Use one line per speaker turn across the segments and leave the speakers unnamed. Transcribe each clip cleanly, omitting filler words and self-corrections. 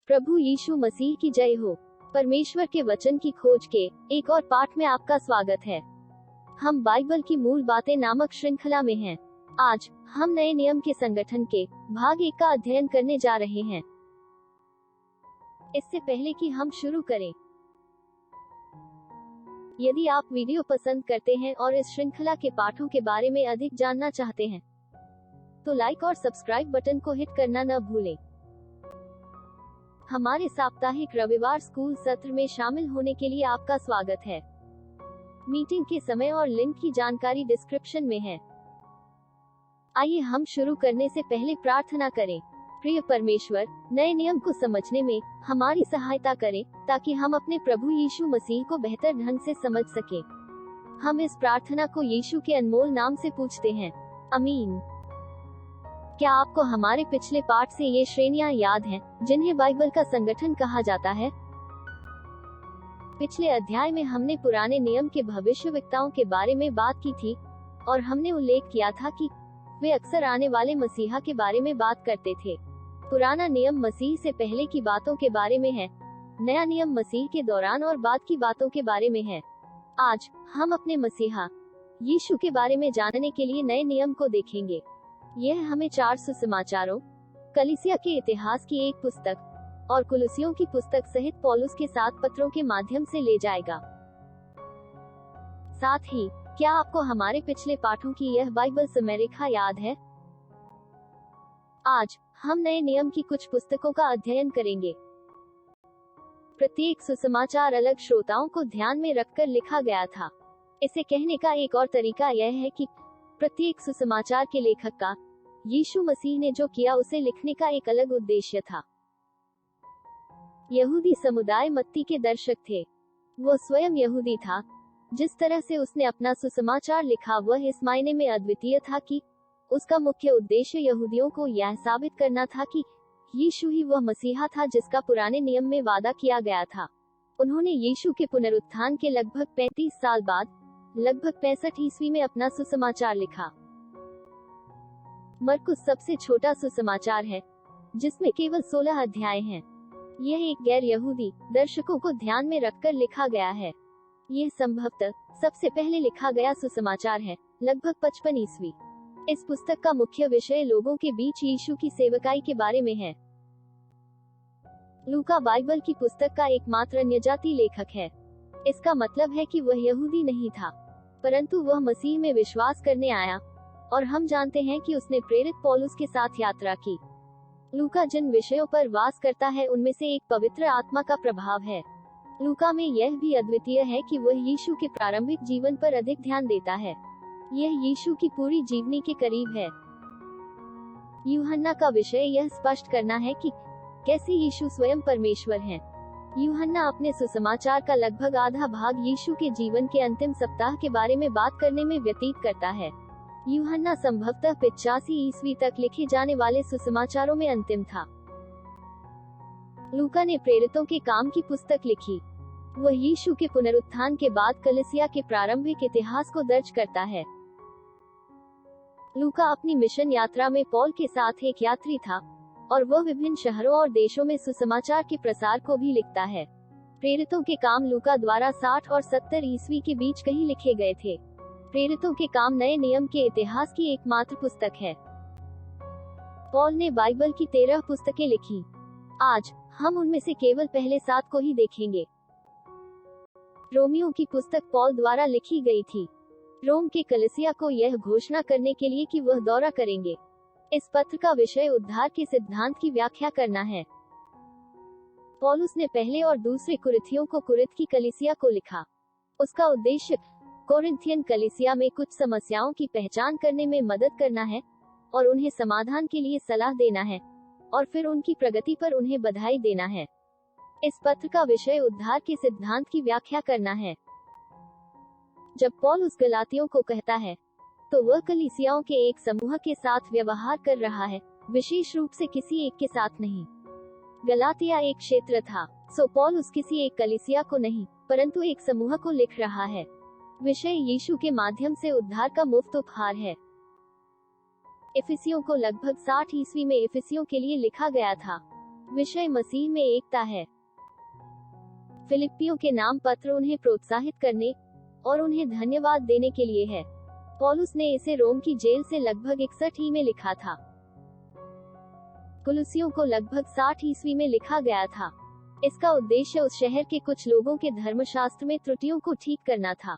प्रभु यीशु मसीह की जय हो। परमेश्वर के वचन की खोज के एक और पाठ में आपका स्वागत है। हम बाइबल की मूल बातें नामक श्रृंखला में हैं। आज हम नए नियम के संगठन के भाग 1 का अध्ययन करने जा रहे हैं। इससे पहले कि हम शुरू करें, यदि आप वीडियो पसंद करते हैं और इस श्रृंखला के पाठों के बारे में अधिक जानना चाहते हैं, तो लाइक और सब्सक्राइब बटन को हिट करना न भूलें। हमारे साप्ताहिक रविवार स्कूल सत्र में शामिल होने के लिए आपका स्वागत है। मीटिंग के समय और लिंक की जानकारी डिस्क्रिप्शन में है। आइए हम शुरू करने से पहले प्रार्थना करें। प्रिय परमेश्वर, नए नियम को समझने में हमारी सहायता करें ताकि हम अपने प्रभु यीशु मसीह को बेहतर ढंग से समझ सकें। हम इस प्रार्थना को यीशु के अनमोल नाम से पूछते हैं, आमीन। क्या आपको हमारे पिछले पाठ से ये श्रेणियां याद हैं, जिन्हें बाइबल का संगठन कहा जाता है? पिछले अध्याय में हमने पुराने नियम के भविष्यवक्ताओं के बारे में बात की थी और हमने उल्लेख किया था कि वे अक्सर आने वाले मसीहा के बारे में बात करते थे। पुराना नियम मसीह से पहले की बातों के बारे में है, नया नियम मसीह के दौरान और बाद की बातों के बारे में है। आज हम अपने मसीहा यीशु के बारे में जानने के लिए नए नियम को देखेंगे। यह हमें 4 सुसमाचारों, कलीसिया के इतिहास की एक पुस्तक और कुलुसियों की पुस्तक सहित पौलुस के 7 पत्रों के माध्यम से ले जाएगा। साथ ही, क्या आपको हमारे पिछले पाठों की यह बाइबल समयरेखा याद है? आज हम नए नियम की कुछ पुस्तकों का अध्ययन करेंगे। प्रत्येक सुसमाचार अलग श्रोताओं को ध्यान में रखकर लिखा गया था। इसे कहने का एक और तरीका यह है कि प्रत्येक सुसमाचार के लेखक का यीशु मसीह ने जो किया उसे लिखने का एक अलग उद्देश्य था। यहूदी समुदाय मत्ती के दर्शक थे। वो स्वयं यहूदी था। जिस तरह से उसने अपना सुसमाचार लिखा वह इस मायने में अद्वितीय था कि उसका मुख्य उद्देश्य यहूदियों को यह साबित करना था कि यीशु ही वह मसीहा था जिसका पुराने नियम में वादा किया गया था। उन्होंने यीशु के पुनरुत्थान के लगभग 35 साल बाद, लगभग 65 ईस्वी में अपना सुसमाचार लिखा। मरकुस सबसे छोटा सुसमाचार है, जिसमें केवल 16 अध्याय हैं। यह एक गैर यहूदी दर्शकों को ध्यान में रखकर लिखा गया है। यह संभवतः सबसे पहले लिखा गया सुसमाचार है, लगभग 55 ईस्वी। इस पुस्तक का मुख्य विषय लोगों के बीच यीशु की सेवकाई के बारे में है। लूका बाइबल की पुस्तक का एकमात्र अन्यजाति लेखक है। इसका मतलब है कि वह यहूदी नहीं था, परंतु वह मसीह में विश्वास करने आया, और हम जानते हैं कि उसने प्रेरित पौलुस के साथ यात्रा की। लूका जिन विषयों पर वास करता है उनमें से एक पवित्र आत्मा का प्रभाव है। लूका में यह भी अद्वितीय है कि वह यीशु के प्रारंभिक जीवन पर अधिक ध्यान देता है। यह यीशु की पूरी जीवनी के करीब है। यूहन्ना का विषय यह स्पष्ट करना है कि कैसे यीशु स्वयं परमेश्वर हैं। यूहन्ना अपने सुसमाचार का लगभग आधा भाग यीशु के जीवन के अंतिम सप्ताह के बारे में बात करने में व्यतीत करता है। यूहन्ना संभवतः 85 ईस्वी तक लिखे जाने वाले सुसमाचारों में अंतिम था। लूका ने प्रेरितों के काम की पुस्तक लिखी। वह यीशु के पुनरुत्थान के बाद कलीसिया के प्रारंभिक इतिहास को दर्ज करता है। लूका अपनी मिशन यात्रा में पौल के साथ एक यात्री था, और वह विभिन्न शहरों और देशों में सुसमाचार के प्रसार को भी लिखता है। प्रेरितों के काम लूका द्वारा 60 और 70 ईस्वी के बीच कहीं लिखे गए थे। प्रेरितों के काम नए नियम के इतिहास की एकमात्र पुस्तक है। पौल ने बाइबल की 13 पुस्तकें लिखी। आज हम उनमें से केवल पहले 7 को ही देखेंगे। रोमियो की पुस्तक पौल द्वारा लिखी गई थी, रोम के कलीसिया को यह घोषणा करने के लिए कि वह दौरा करेंगे। इस पत्र का विषय उद्धार के सिद्धांत की व्याख्या करना है। पौलुस ने पहले और दूसरे कुरिन्थियों को कुरिन्थ की कलीसिया को लिखा। उसका उद्देश्य कोरिन्थियन कलीसिया में कुछ समस्याओं की पहचान करने में मदद करना है और उन्हें समाधान के लिए सलाह देना है, और फिर उनकी प्रगति पर उन्हें बधाई देना है। इस पत्र का विषय उद्धार के सिद्धांत की व्याख्या करना है। जब पौल उस गलातियों को कहता है, तो वह कलीसियाओं के एक समूह के साथ व्यवहार कर रहा है, विशेष रूप से किसी एक के साथ नहीं। गलातिया एक क्षेत्र था, सो पौल उस किसी एक कलीसिया को नहीं, परंतु एक समूह को लिख रहा है। विषय यीशु के माध्यम से उद्धार का मुफ्त उपहार है। इफिसियों को लगभग 60 ईस्वी में इफिसियों के लिए लिखा गया था। विषय मसीह में एकता है। फिलिप्पियों के नाम पत्र उन्हें प्रोत्साहित करने और उन्हें धन्यवाद देने के लिए है। पौलुस ने इसे रोम की जेल से लगभग 61 में लिखा था। कुलुसियों को लगभग 60 ईस्वी में लिखा गया था। इसका उद्देश्य उस शहर के कुछ लोगों के धर्मशास्त्र में त्रुटियों को ठीक करना था।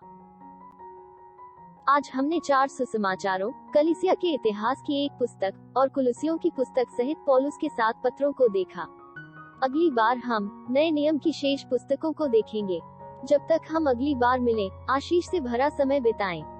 आज हमने 4 सुसमाचारों, कलीसिया के इतिहास की एक पुस्तक और कुलुसियों की पुस्तक सहित पौलुस के 7 पत्रों को देखा। अगली बार हम नए नियम की शेष पुस्तकों को देखेंगे। जब तक हम अगली बार मिलें, आशीष से भरा समय बिताएं।